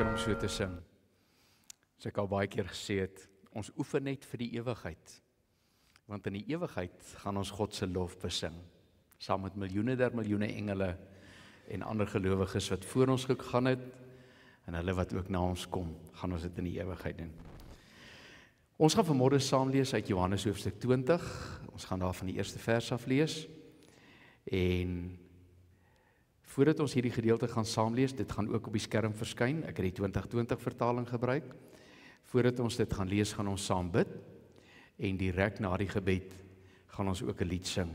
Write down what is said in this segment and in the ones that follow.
lekker om so te sing. Soos ek al baie keer gesê het, ons oefen net vir die ewigheid. Want in die ewigheid gaan ons God se lof besing, saam met miljoene der miljoene engele en ander gelowiges wat voor ons gegaan het, en hulle wat ook na ons kom, gaan ons dit in die ewigheid doen. Ons gaan vanmôre saam lees uit Johannes hoofstuk 20, ons gaan daar van die eerste vers af lees, en voordat ons hierdie gedeelte gaan saamlees, dit gaan ook op die skerm verskyn, ek het die 2020 vertaling gebruik. Voordat ons dit gaan lees, gaan ons saam bid, en direk na die gebed gaan ons ook 'n lied sing.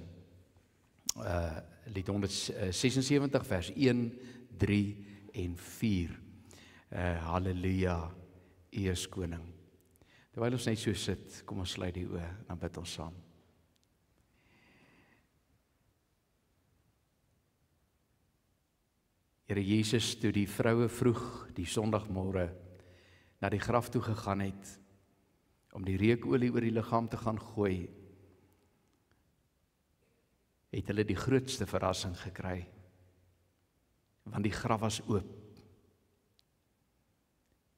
Lied 176 vers 1, 3 en 4. Halleluja, U is koning. Terwyl ons net so sit, kom ons sluit die oë, dan bid ons saam. Here Jesus, toe die vroue vroeg die Sondagmôre na die graf toe gegaan het, om die reukolie oor die liggaam te gaan gooi, het hulle die grootste verrassing gekry, want die graf was oop.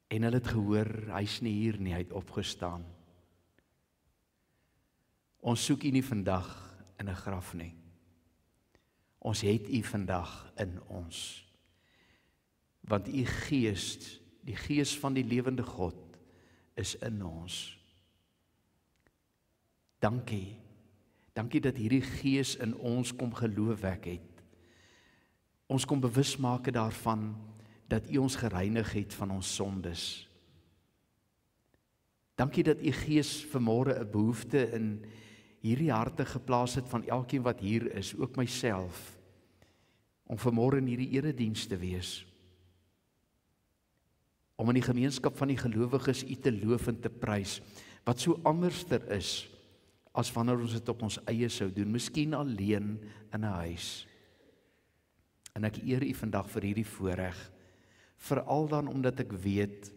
En hulle het gehoor, hy's nie hier nie, hy het opgestaan. Ons soek U nie vandag in 'n graf nie. Ons het U vandag in ons. Want U Gees, die Gees van die lewende God, is in ons. Dankie. Dankie dat hierdie Gees in ons kom geloof wek het. Ons kom bewus maak daarvan dat U ons gereinig het van ons sondes. Dankie dat U Gees vanmôre 'n behoefte in hierdie harte geplaas het van elkeen wat hier is, ook myself, om vanmôre in hierdie erediens te wees. Om in die gemeenskap van die gelowiges U te loof en te prys, wat so anderster is, as wanneer ons dit op ons eie sou doen, miskien alleen in 'n huis. En ek eer U vandag vir hierdie voorreg, veral dan omdat ek weet,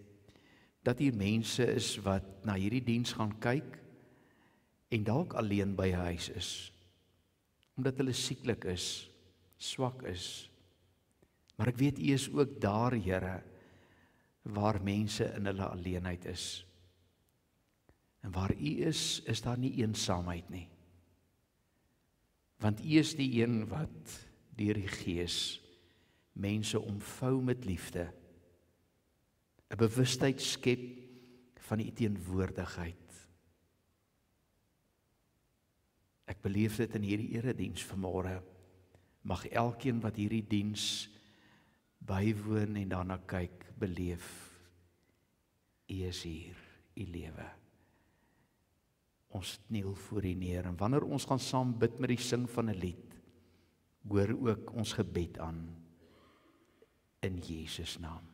dat hier mense is wat na hierdie diens gaan kyk, en dalk alleen by 'n huis is, omdat hulle sieklik is, swak is. Maar ek weet U is ook daar, Here, waar mense in hulle alleenheid is. En waar U is daar nie eensaamheid nie. Want U is die een wat deur die Gees mense omvou met liefde, 'n bewustheid skep van die teenwoordigheid. Ek beleef dit in hierdie erediens vanmôre. Mag elkeen wat hierdie diens bywoon en daarna kyk, beleef, U is hier, U lewe. Ons kniel voor U neer, en wanneer ons gaan saam bid met die sing van 'n lied, hoor ook ons gebed aan, in Jesus naam.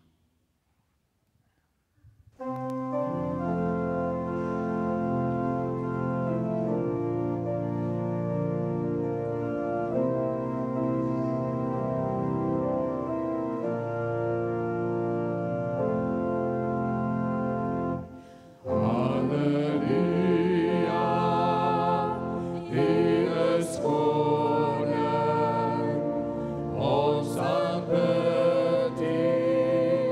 Ons aanbid U.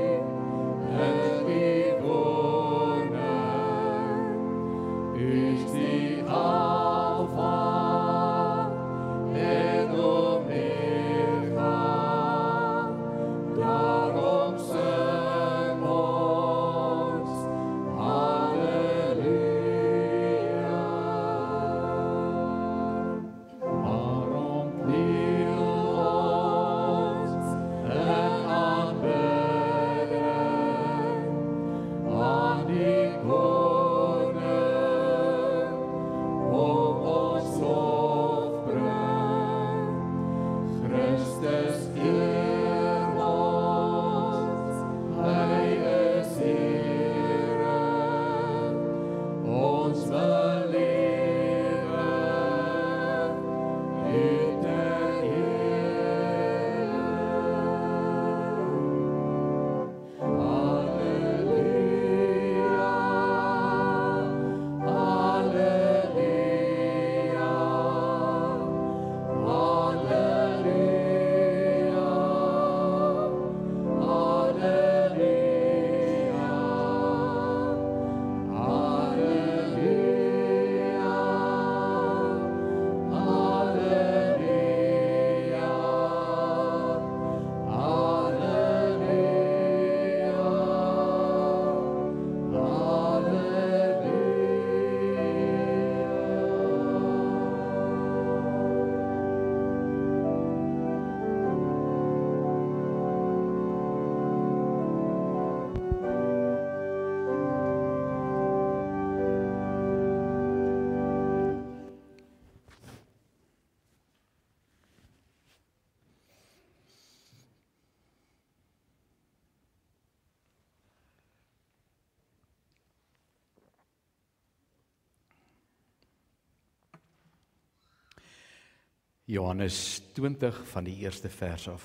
Johannes 20 van die eerste vers af.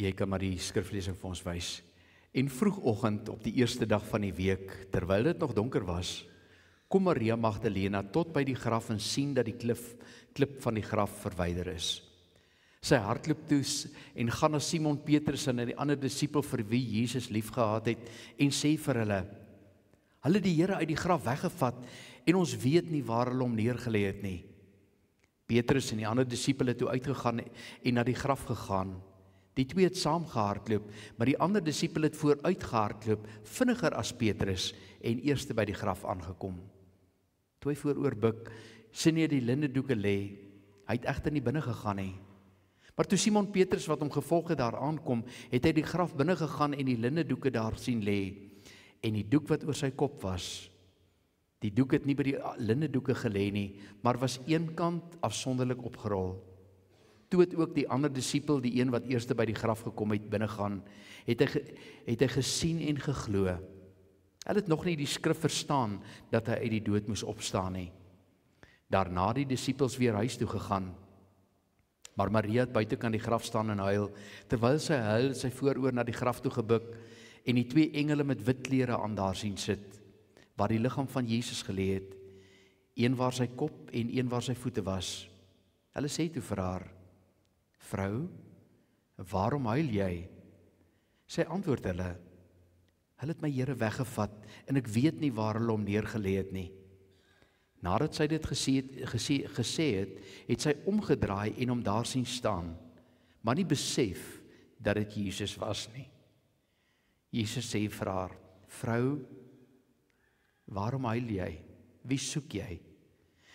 Jy kan maar die skriflesing vir ons wys. En vroegoggend op die eerste dag van die week, terwyl dit nog donker was, kom Maria Magdalena tot by die graf en sien dat die klip van die graf verwyder is. Sy hardloop toe en gaan na Simon Petrus en die ander disipel vir wie Jesus liefgehad het en sê vir hulle het die Here uit die graf weggevat en ons weet nie waar hulle hom neergelê het nie. Petrus en die ander disipel het toe uitgegaan en na die graf gegaan. Die twee het saam gehardloop, maar die ander disipel het vooruit gehardloop, vinniger as Petrus en eerste by die graf aangekom. Toe hy vooroor buig, sien hy die linnedoeke lê. Hy het egter nie binne gegaan nie. Maar toe Simon Petrus wat hom gevolg het daar aankom, het hy die graf binne gegaan en die linnedoeke daar sien lê. En die doek wat oor sy kop was, die doek het nie by die linnedoeke gelê nie, maar was eenkant afsonderlik opgerol. Toe het ook die ander disipel, die een wat eerste by die graf gekom het, binnegaan, het hy gesien en geglo. Hulle het nog nie die skrif verstaan dat hy uit die dood moes opstaan nie. Daarna die disipels weer huis toe gegaan. Maar Maria het buitekant die graf staan en huil. Terwyl sy huil, het sy vooroor na die graf toe gebuk en die twee engele met wit klere aan daar sien sit, waar die liggaam van Jesus gelê het, een waar sy kop en een waar sy voete was. Hulle sê toe vir haar: Vrou, waarom huil jy? Sy antwoord hulle: Hulle het my Here weggevat en ek weet nie waar hulle hom neergelê het nie. Nadat sy dit gesê het, het sy omgedraai en hom daar sien staan, maar nie besef dat dit Jesus was nie. Jesus sê vir haar: Vrou, waarom huil jy? Wie soek jy?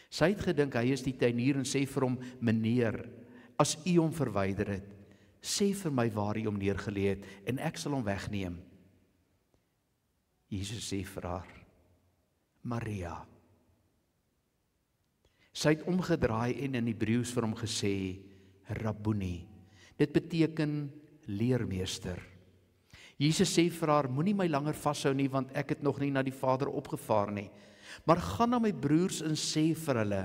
Sy het gedink hy is die tuinier en sê vir hom: Meneer, as u hom verwyder het, sê vir my waar u hom neergelê het en ek sal hom wegneem. Jesus sê vir haar: Maria. Sy het omgedraai en in Hebreëus vir hom gesê: Rabboni. Dit beteken leermeester. Jesus sê vir haar: Moenie my langer vashou nie, want ek het nog nie na die Vader opgevaar nie. Maar gaan na my broers en sê vir hulle: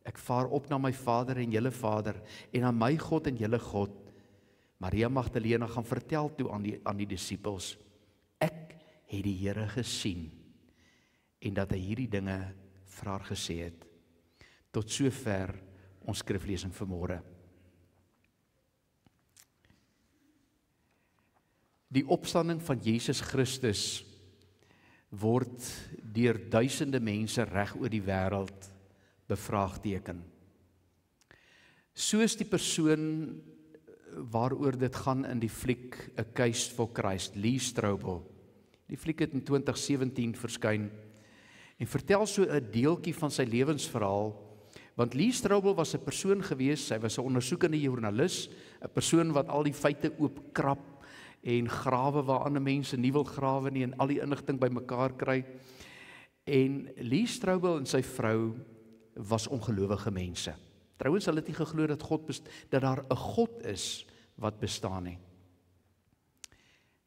Ek vaar op na my Vader en julle Vader, en aan my God en julle God. Maria Magdalena gaan vertel toe aan die disipels: Ek het die Here gesien, en dat hy hierdie dinge vir haar gesê het. Tot sover ons skriflesing vanmôre. Die opstanding van Jesus Christus word deur duisende mense reg oor die wêreld bevraagteken. Soos die persoon waaroor dit gaan in die fliek A Case for Christ, Lee Strobel. Die fliek het in 2017 verskyn en vertel so 'n deeltjie van sy lewensverhaal. Want Lee Strobel was 'n persoon gewees, hy was 'n ondersoekende joernalis, 'n persoon wat al die feite oopkrap en grawe waar ander mense nie wil grawe nie en al die inligting bymekaar kry. En Lee Strobel en sy vrou was ongelowige mense. Trouwens, hulle het nie geglo dat daar 'n God is wat bestaan nie.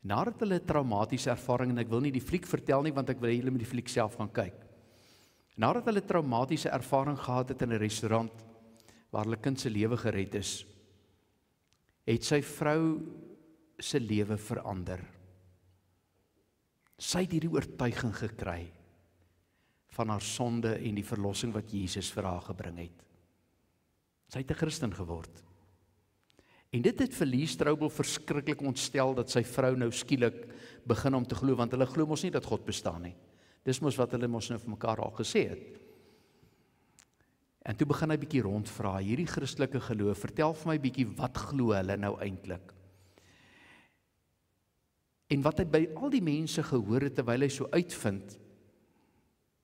Nadat hulle 'n traumatiese ervaring, en ek wil nie die fliek vertel nie, want ek wil hê julle moet die fliek self gaan kyk. Nadat hulle 'n traumatiese ervaring gehad het in 'n restaurant waar hulle kind se lewe gered is, het sy vrou se lewe verander. Sy het hierdie oortuiging gekry van haar sonde en die verlossing wat Jesus vir haar gebring het. Sy het 'n Christen geword. En dit het vir Lee Strobel verskriklik ontstel dat sy vrou nou skielik begin om te glo, want hulle glo mos nie dat God bestaan nie. Dis mos wat hulle mos nou vir mekaar al gesê het. En toe begin hy bietjie rondvra, hierdie Christelike geloof, vertel vir my bietjie, wat glo hulle nou eintlik? En wat hy by al die mense gehoor het terwyl hy so uitvind,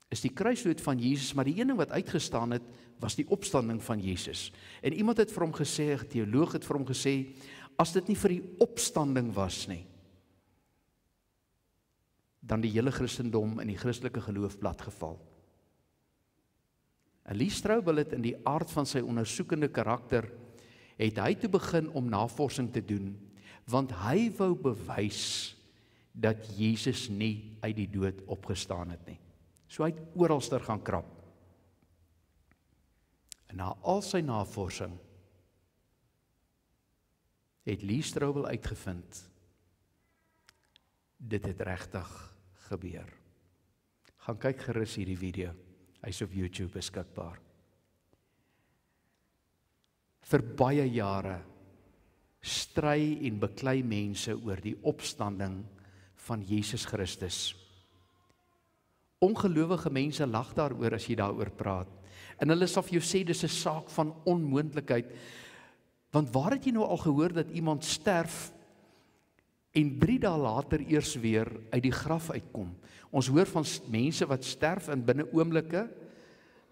is die kruisdood van Jesus, maar die een ding wat uitgestaan het, was die opstanding van Jesus. En iemand het vir hom gesê, 'n teoloog het vir hom gesê, as dit nie vir die opstanding was nie, dan die hele Christendom en die Christelike geloof platgeval. Lee Strobel het in die aard van sy ondersoekende karakter, het hy toe begin om navorsing te doen, want hy wou bewys dat Jesus nie uit die dood opgestaan het nie. So hy het oralster gaan krap. En na al sy navorsing het Lee Strobel uitgevind, dit het regtig gebeur. Gaan kyk gerus hierdie video, hy's op YouTube beskikbaar. Vir baie jare stry en beklei mense oor die opstanding van Jesus Christus. Ongelowige mense lag daaroor as jy daaroor praat. En hulle sal vir jou sê, dis 'n saak van onmoontlikheid. Want waar het jy nou al gehoor dat iemand sterf en 3 dae later eers weer uit die graf uitkom? Ons hoor van mense wat sterf in binne oomblikke,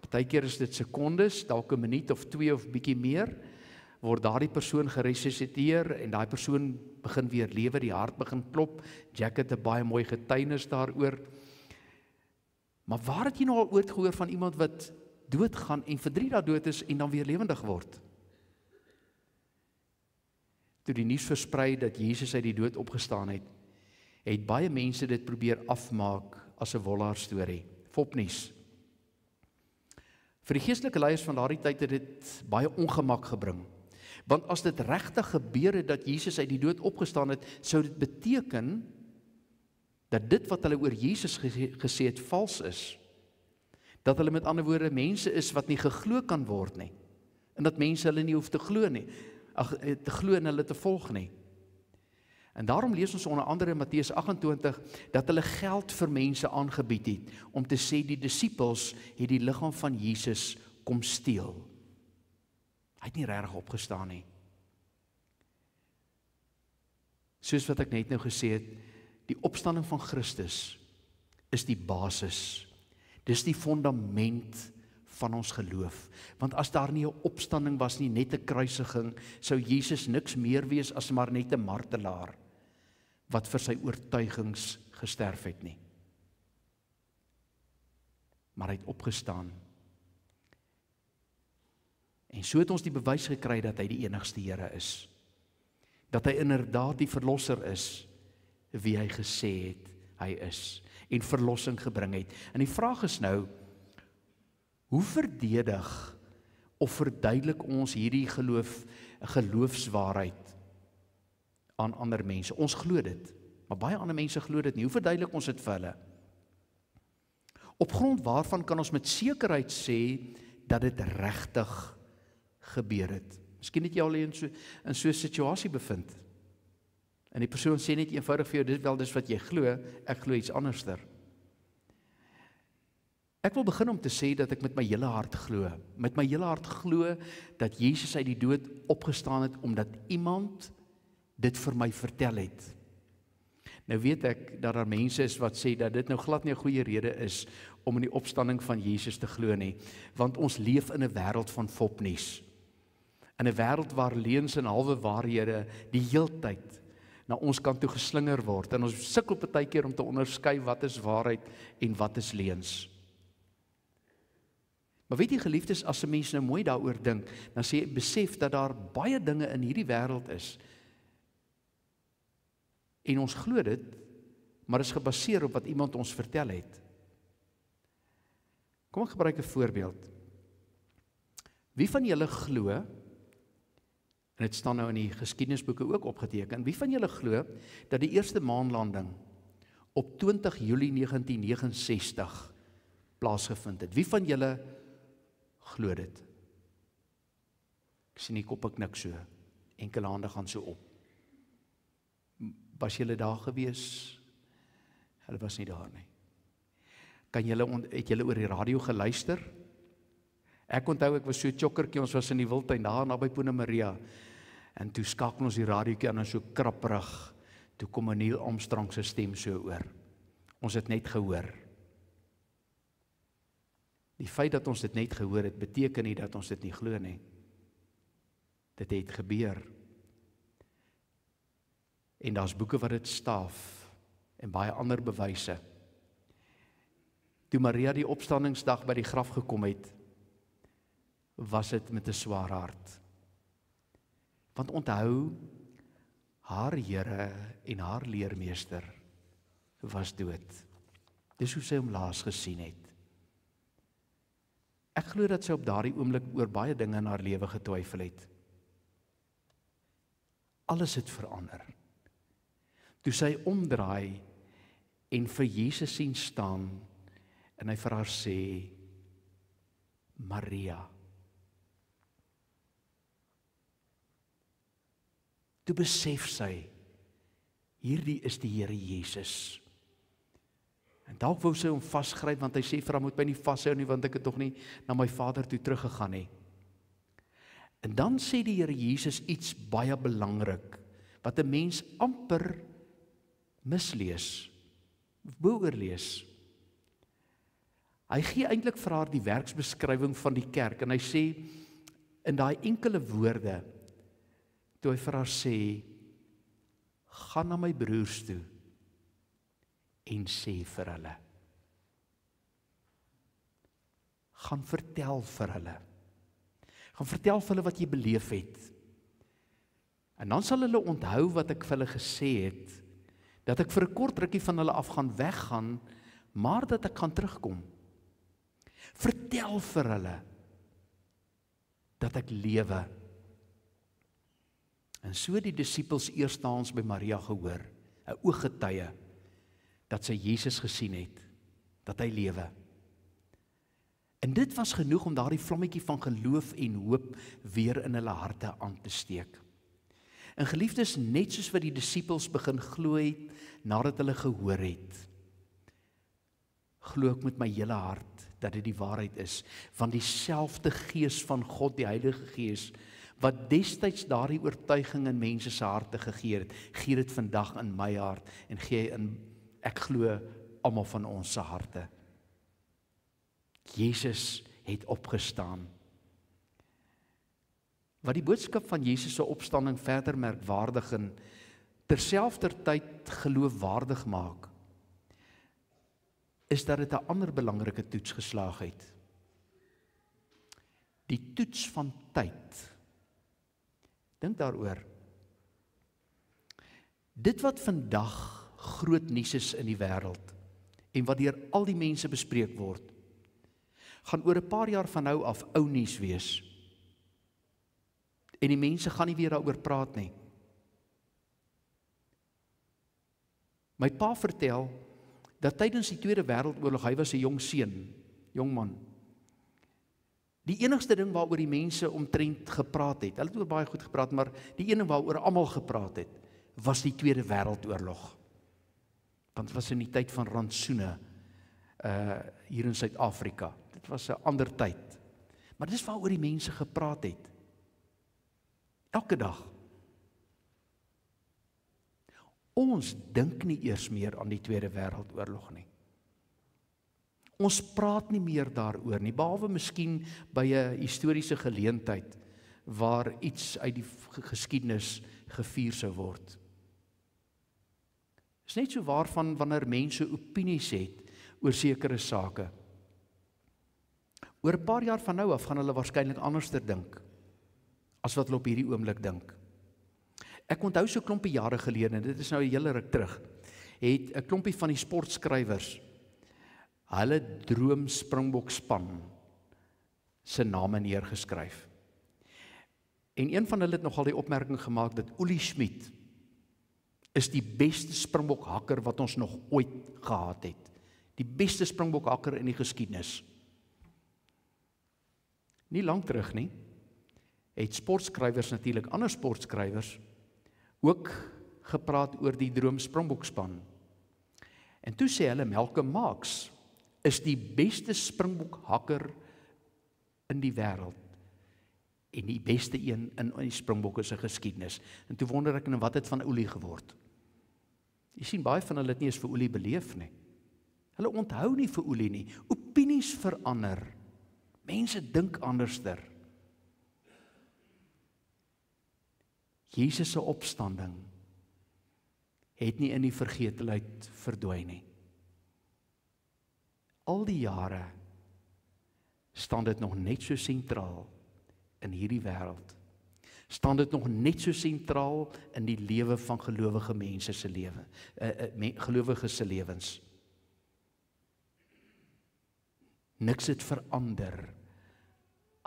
partykeer is dit sekondes, dalk 'n minuut of 2 of bietjie meer, word daardie persoon geresusciteer en daai persoon begin weer lewe, die hart begin klop. Jack het 'n baie mooi getuienis daaroor. Maar waar het jy nou al ooit gehoor van iemand wat doodgaan en vir 3 dae dood is en dan weer lewendig word? Toe die nuus versprei dat Jesus uit die dood opgestaan het baie mense dit probeer afmaak as 'n wollaar storie, fopnuus. Vir die geestelike leiers van daardie tyd het dit baie ongemak gebring. Want as dit regtig gebeur het dat Jesus uit die dood opgestaan het, sou dit beteken dat dit wat hulle oor Jesus gesê het vals is. Dat hulle met ander woorde mense is wat nie geglo kan word nie. En dat mense hulle nie hoef te glo nie. Te glo en hulle te volg nie. En daarom lees ons onder andere in Matteus 28 dat hulle geld vir mense aangebied het om te sê die disippels het die liggaam van Jesus kom steel. Hy het nie regtig opgestaan nie. Soos wat ek net nou gesê het, die opstanding van Christus is die basis. Dis die fondament van ons geloof. Want as daar nie 'n opstanding was nie, net 'n kruisiging, sou Jesus niks meer wees as maar net 'n martelaar wat vir sy oortuigings gesterf het nie. Maar hy het opgestaan. En so het ons die bewys gekry dat hy die enigste Here is. Dat hy inderdaad die verlosser is wie hy gesê het hy is en verlossing gebring het. En die vraag is nou, hoe verdedig of verduidelik ons hierdie geloofswaarheid aan ander mense? Ons glo dit, maar baie ander mense glo dit nie. Hoe verduidelik ons dit vir hulle? Op grond waarvan kan ons met sekerheid sê dat dit regtig gebeur het? Miskien het jy al in so 'n situasie bevind. En die persoon sê net eenvoudig vir jou, dis wat jy glo, ek glo iets anderster. Ek wil begin om te sê dat ek met my hele hart glo. Met my hele hart glo dat Jesus uit die dood opgestaan het omdat iemand dit vir my vertel het. Nou weet ek dat daar mense is wat sê dat dit nou glad nie 'n goeie rede is om in die opstanding van Jesus te glo nie, want ons leef in 'n wêreld van fopnuus. In 'n wêreld waar leuns en halwe waarhede die heeltyd na ons kant toe geslinger word en ons sukkel partykeer om te onderskei wat is waarheid en wat is leuns. Maar weet jy geliefdes, as 'n mens nou mooi daaroor dink, dan sê jy besef dat daar baie dinge in hierdie wêreld is. En ons glo dit, maar is gebaseer op wat iemand ons vertel het. Kom ek gebruik 'n voorbeeld. Wie van julle glo, en dit staan nou in die geskiedenisboeke ook opgeteken, wie van julle glo dat die eerste maanlanding op 20 Julie 1969 plaasgevind het? Wie van julle glo dit? Ek sien die kop ek nik so. Enkele hande gaan so op. Was julle daar gewees? Hulle was nie daar nie. Het julle oor die radio geluister? Ek onthou ek was so tjokkertjie, ons was in die wildtuin daar naby Puna Maria. En toe skakel ons die radiootjie aan en so krapperig. Toe kom Neil Armstrong se stem so oor. Ons het net gehoor. Die feit dat ons dit net gehoor het, beteken nie dat ons dit nie glo nie. Dit het gebeur. En daar's boeke wat dit staaf en baie ander bewyse. Toe Maria die opstandingsdag by die graf gekom het, was dit met 'n swaar hart. Want onthou, haar Here en haar leermeester was dood. Dis hoe sy hom laas gesien het. Ek glo dat sy op daardie oomblik oor baie dinge in haar lewe getwyfel het. Alles het verander. Toe sy omdraai en vir Jesus sien staan, en hy vir haar sê, Maria. Toe besef sy, hierdie is die Here Jesus. En dalk wou sy hom vasgryp, want hy sê vir haar, moet my nie vashou nie, want ek het tog nie na my Vader toe teruggegaan nie. En dan sê die Here Jesus iets baie belangrik, wat 'n mens amper mislees, of beoorlees. Hy gee eintlik vir haar die werksbeskrywing van die kerk, en hy sê, in daai enkele woorde, toe hy vir haar sê, gaan na my broers toe, en sê vir hulle. Gaan vertel vir hulle. Gaan vertel vir hulle wat jy beleef het. En dan sal hulle onthou wat ek vir hulle gesê het, dat ek vir 'n kort rukkie van hulle af gaan weggaan, maar dat ek gaan terugkom. Vertel vir hulle dat ek lewe. En so die disippels eerstens by Maria gehoor, 'n ooggetuie, dat sy Jesus gesien het, dat hy lewe. En dit was genoeg om daardie vlammetjie van geloof en hoop weer in hulle harte aan te steek. En geliefdes, net soos wat die disippels begin glo het, nadat hulle gehoor het, glo ek met my hele hart, dat dit die waarheid is, want dieselfde Gees van God, die Heilige Gees, wat destyds daardie oortuiging in mense se harte gegee het, gee dit vandag in my hart, en gee in, ek glo, almal van ons se harte. Jesus het opgestaan. Wat die boodskap van Jesus se opstanding verder merkwaardig en terselfdertyd geloofwaardig maak, is dat dit 'n ander belangrike toets geslaag het. Die toets van tyd. Dink daaroor. Dit wat vandag groot nuus is in die wêreld, en wat deur al die mense bespreek word, gaan oor 'n paar jaar van nou af ou nuus wees. En die mense gaan nie weer daaroor praat nie. My pa vertel dat tydens die Tweede Wêreldoorlog, hy was 'n jong seun, jong man. Die enigste ding waaroor die mense omtrent gepraat het, hulle het oor baie goed gepraat, maar die ene waaroor almal gepraat het, was die Tweede Wêreldoorlog. Want het was in die tyd van rantsoene hier in Suid-Afrika. Dit was 'n ander tyd. Maar dis waaroor die mense gepraat het. Elke dag. Ons dink nie eers meer aan die Tweede Wêreldoorlog nie. Ons praat nie meer daaroor nie, behalwe miskien by 'n historiese geleentheid waar iets uit die geskiedenis gevier sou word. Dit is net so waarvan wanneer mense opinies het oor sekere sake. Oor 'n paar jaar van nou af gaan hulle waarskynlik anderster dink as wat hulle op hierdie oomblik dink. Ek onthou so 'n klompie jare gelede, en dit is nou 'n hele ruk terug, het 'n klompie van die sportskrywers hulle droom Springbok span se name neergeskryf. En een van hulle het nogal die opmerking gemaak dat Uli Schmidt is die beste Springbok hakker wat ons nog ooit gehad het. Die beste Springbok hakker in die geskiedenis. Nie lank terug nie, het sportskrywers natuurlik, ander sportskrywers, ook gepraat oor die droom Springbok span. En toe sê hulle, Malcolm Marx is die beste Springbok hakker in die wêreld. En die beste een in die Springbokke se geskiedenis. En toe wonder ek, en wat het van Olie geword? Jy sien, baie van hulle het nie eens vir Olie beleef nie. Hulle onthou nie vir Olie nie. Opinies verander. Mense dink anderster. Jesus se opstanding het nie in die vergetelheid verdwyn nie. Al die jare staan dit nog net so sentraal in hierdie wêreld. Staan dit nog net so sentraal in die lewe van gelowige mense se lewe, gelowiges se lewens. Niks het verander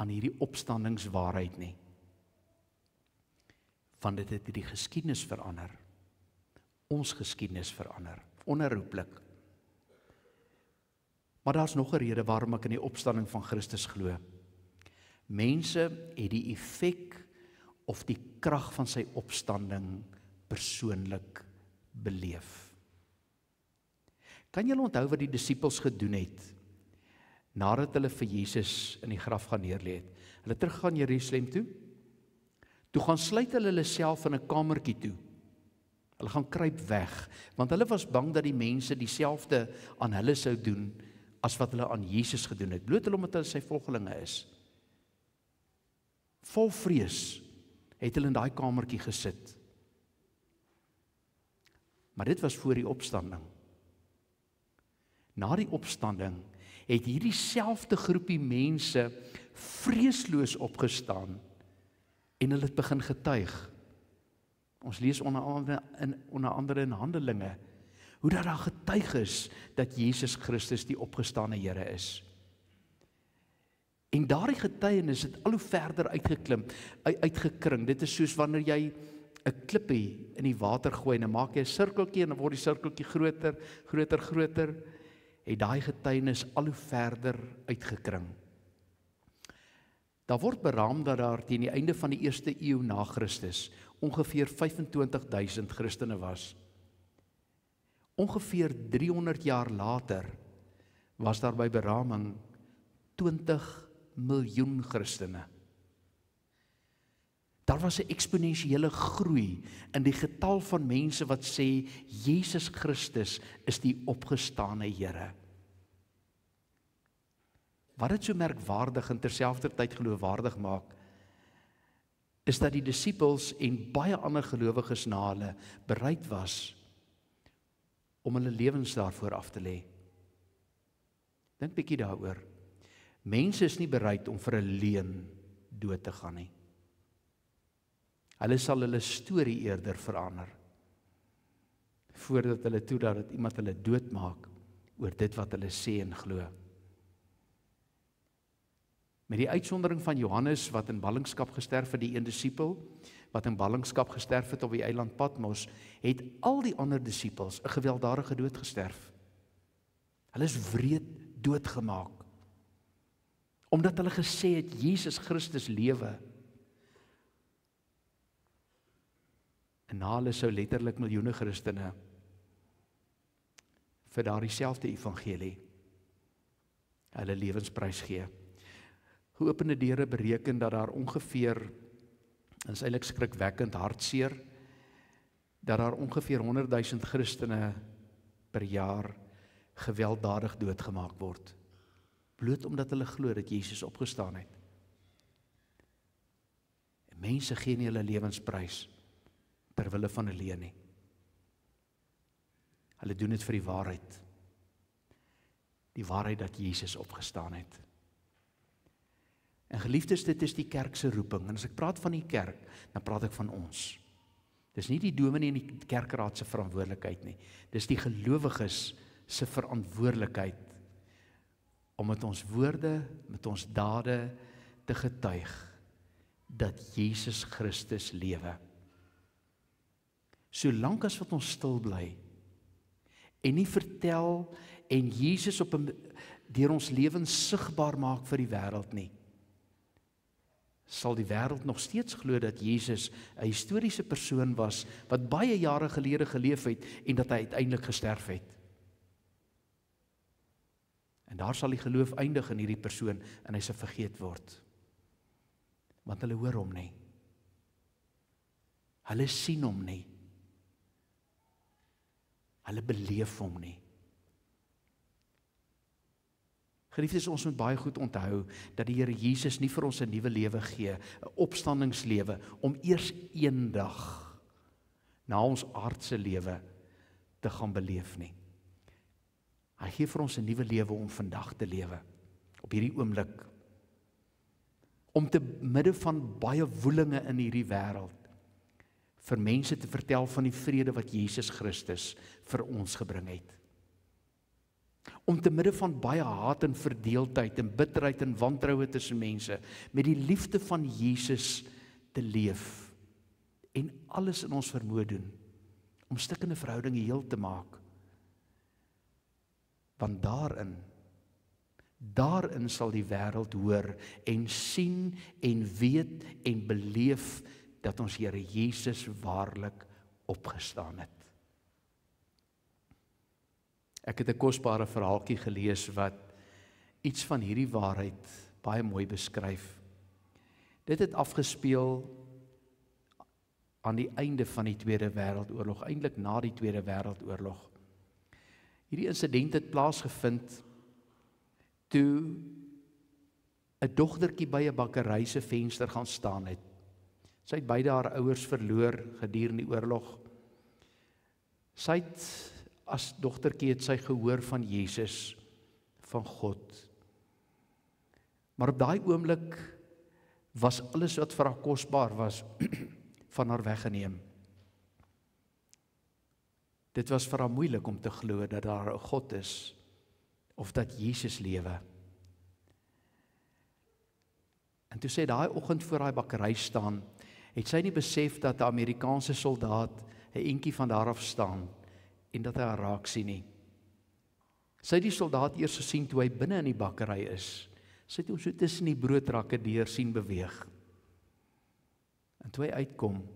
aan hierdie opstandingswaarheid nie. Want dit het die geskiedenis verander. Ons geskiedenis verander, onherroepelik. Maar daar's nog 'n rede waarom ek in die opstanding van Christus glo. Mense het die effek of die krag van sy opstanding persoonlik beleef. Kan julle onthou wat die disippels gedoen het nadat hulle vir Jesus in die graf gaan neerlê het? Hulle teruggaan Jerusalem toe. Toe gaan sluit hulle self in 'n kamertjie toe. Hulle gaan kruip weg, want hulle was bang dat die mense dieselfde aan hulle sou doen as wat hulle aan Jesus gedoen het, bloot omdat hulle sy volgelinge is. Vol vrees het hulle in daai kamertjie gesit. Maar dit was voor die opstanding. Na die opstanding het hierdie selfde groepie mense vreesloos opgestaan en hulle het begin getuig. Ons lees onder andere in Handelinge, hoe dat daar getuig is dat Jesus Christus die opgestane Here is. En daardie getuienis het al hoe verder uitgekring. Dit is soos wanneer jy 'n klippie in die water gooi, en dan maak jy 'n sirkeltjie, en dan word die sirkeltjie groter, het daai getuienis al hoe verder uitgekring. Daar word beraam dat daar teen die einde van die 1ste eeu na Christus ongeveer 25.000 Christene was. Ongeveer 300 jaar later was daar by beraming 20 miljoen Christene. Daar was 'n eksponensiële groei in die getal van mense wat sê Jesus Christus is die opgestane Here. Wat dit so merkwaardig en terselfdertyd geloofwaardig maak, is dat die disippels en baie ander gelowiges na hulle bereid was om hulle lewens daarvoor af te lê. Dink bietjie daaroor. Mense is nie bereid om vir 'n leuen dood te gaan nie. Hulle sal hulle storie eerder verander, voordat hulle toelaat dat iemand hulle doodmaak oor dit wat hulle sê en glo. Met die uitsondering van Johannes wat in ballingskap gesterf het, die een disipel wat in ballingskap gesterf het op die eiland Patmos, het al die ander disippels 'n gewelddadige dood gesterf. Hulle is wreed doodgemaak, omdat hulle gesê het Jesus Christus lewe. En na hulle sou letterlik miljoene Christene vir daardie selfde evangelie hulle lewensprys gee. Geopende deure bereken dat daar ongeveer, en is eintlik skrikwekkend hartseer, dat daar ongeveer 100.000 Christene per jaar gewelddadig doodgemaak word, bloot omdat hulle glo dat Jesus opgestaan het. En mense gee nie hulle lewensprys ter wille van 'n leuen nie. Hulle doen dit vir die waarheid. Die waarheid dat Jesus opgestaan het. En geliefdes, dit is die kerk se roeping. En as ek praat van die kerk, dan praat ek van ons. Dis nie die dominee en die kerkraad se verantwoordelikheid nie. Dis die gelowiges se verantwoordelikheid om met ons woorde, met ons dade te getuig dat Jesus Christus lewe. Solank as wat ons stil bly en nie vertel en Jesus deur ons lewens sigbaar maak vir die wêreld nie, sal die wêreld nog steeds glo dat Jesus 'n historiese persoon was wat baie jare gelede geleef het en dat hy uiteindelik gesterf het. En daar sal die geloof eindig in hierdie persoon en hy sal vergeet word. Want hulle hoor hom nie. Hulle sien hom nie. Hulle beleef hom nie. Geliefdes, ons moet baie goed onthou dat die Here Jesus nie vir ons 'n nuwe lewe gee, 'n opstandingslewe, om eers eendag na ons aardse lewe te gaan beleef nie. Hy gee vir ons 'n nuwe lewe om vandag te lewe, op hierdie oomblik, om te midde van baie woelinge in hierdie wêreld, vir mense te vertel van die vrede wat Jesus Christus vir ons gebring het. om te midde van baie haat en verdeeldheid en bitterheid en wantroue tussen mense, met die liefde van Jesus te leef en alles in ons vermoë doen, om stikkende verhoudinge heel te maak. Want daarin sal die wêreld hoor en sien en weet en beleef dat ons Here Jesus waarlik opgestaan het. Ek het 'n kosbare verhaaltjie gelees wat iets van hierdie waarheid baie mooi beskryf. Dit het afgespeel aan die einde van die Tweede Wêreldoorlog, eintlik na die Tweede Wêreldoorlog. Hierdie insident het plaasgevind toe 'n dogtertjie by 'n bakkery se venster gaan staan het. Sy het beide haar ouers verloor gedurende die oorlog. Sy het as dogtertjie het sy gehoor van Jesus, van God. Maar op daai oomblik was alles wat vir haar kosbaar was van haar weggeneem. Dit was vir haar moeilik om te glo dat daar 'n God is of dat Jesus lewe. En toe sy daai oggend voor daai bakkery staan, het sy nie besef dat 'n Amerikaanse soldaat 'n entjie van daar af staan en dat hy haar raak sien nie. Sy het die soldaat eers gesien toe hy binne in die bakkery is. Sy het hom so tussen die broodrakke deur sien beweeg. En toe hy uitkom,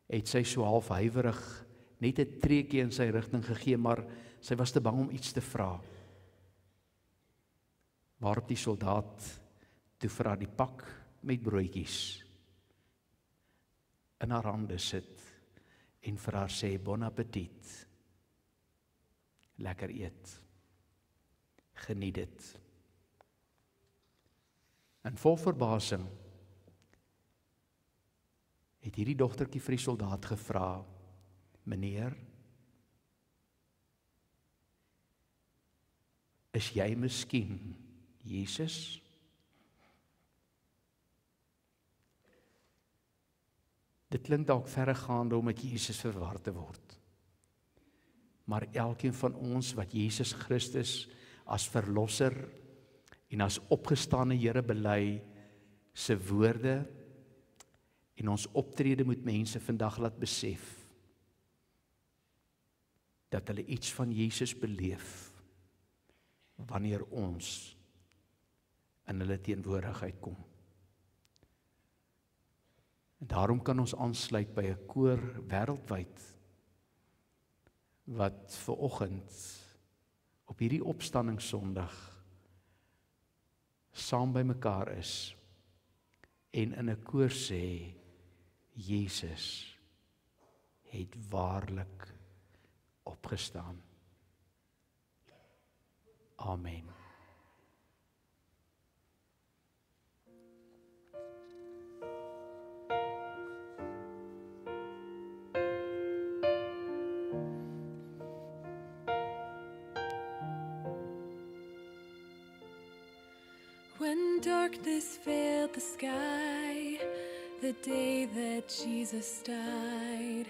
het sy so half huiwerig net 'n treukie in sy rigting gegee, maar sy was te bang om iets te vra. Waarop die soldaat toe vir haar die pak met broodjies in haar hande sit en vir haar sê, bon appetit, lekker eet, geniet dit. En vol verbasing het hierdie dogtertjie vir die soldaat gevra, meneer, is jy miskien Jesus? Dit klink dalk verregaande om met Jesus verwar te word. Maar elkeen van ons wat Jesus Christus as verlosser en as opgestane Here bely, se woorde en ons optrede moet mense vandag laat besef dat hulle iets van Jesus beleef wanneer ons in hulle teenwoordigheid kom. En daarom kan ons aansluit by 'n koor wêreldwyd wat ver oggend op hierdie opstandingssondag saam by mekaar is en in 'n koor sê, Jesus het waarlik opgestaan. Amen. When darkness veiled the sky, the day that Jesus died,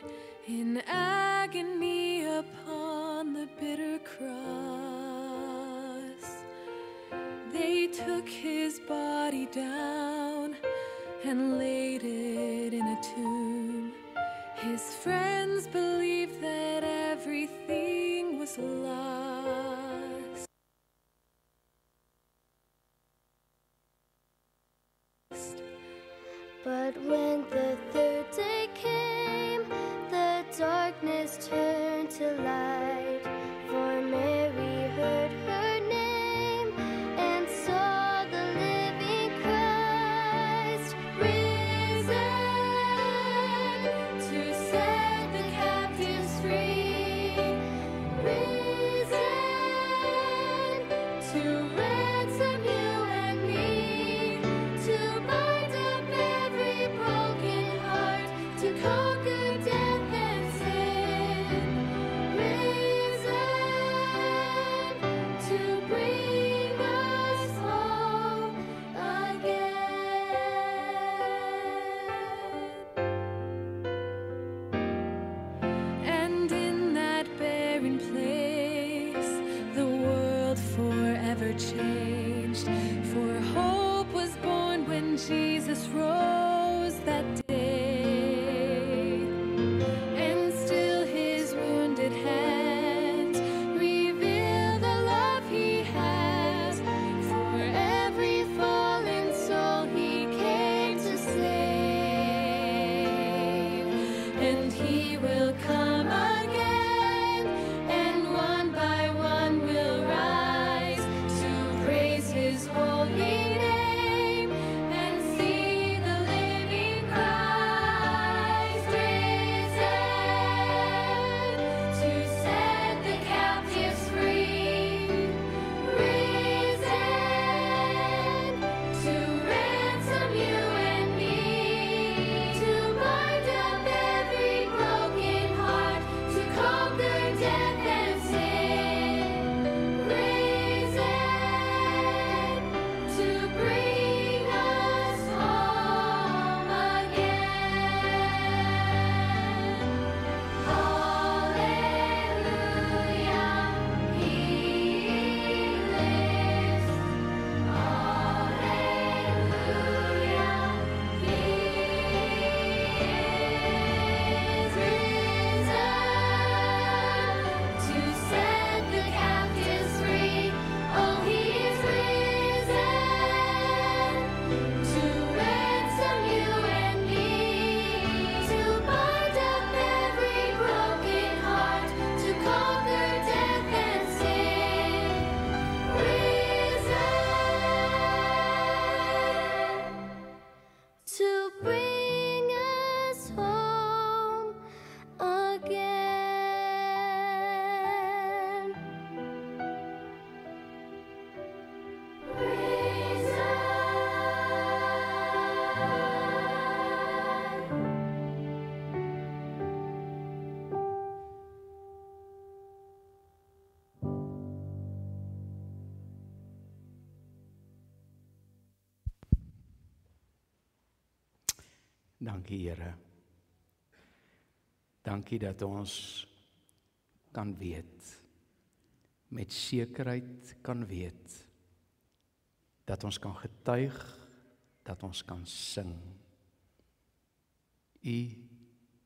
in agony upon the bitter cross, they took his body down and laid it in a tomb. His friends believed that everything was lost. But when the third day came, the darkness turned to light. For Mary heard her name and saw the living Christ risen to set the captives free. Risen to ransom you and me, to bind up every broken heart, to conquer death and sin. Risen to bring us home again. And in that barren place, the world and he will come again, and one by one will rise to praise his holy name and see the living Christ risen to set the captives free, risen to ransom you and me, to bind up every broken heart, to conquer death and sin, risen to bring us home again. Hallelujah, he lives. Hallelujah, he is risen to set the captives free. Oh, he is risen to ransom you and me, to bind up every broken heart, to conquer death and sin, risen to bring us home again. Dankie Here. Dankie dat ons kan weet, met sekerheid kan weet, dat ons kan getuig, dat ons kan sing. U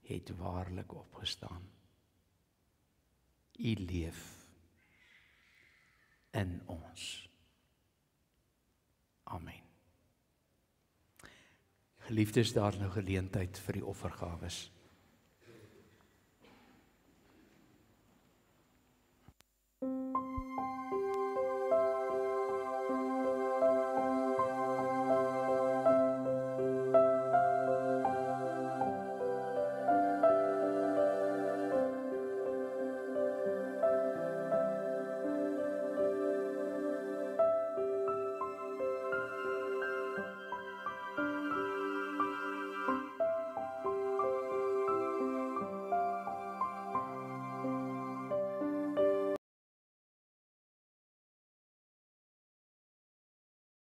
het waarlik opgestaan. U leef in ons. Amen. Geliefdes, daar is nou geleentheid vir die offergawes.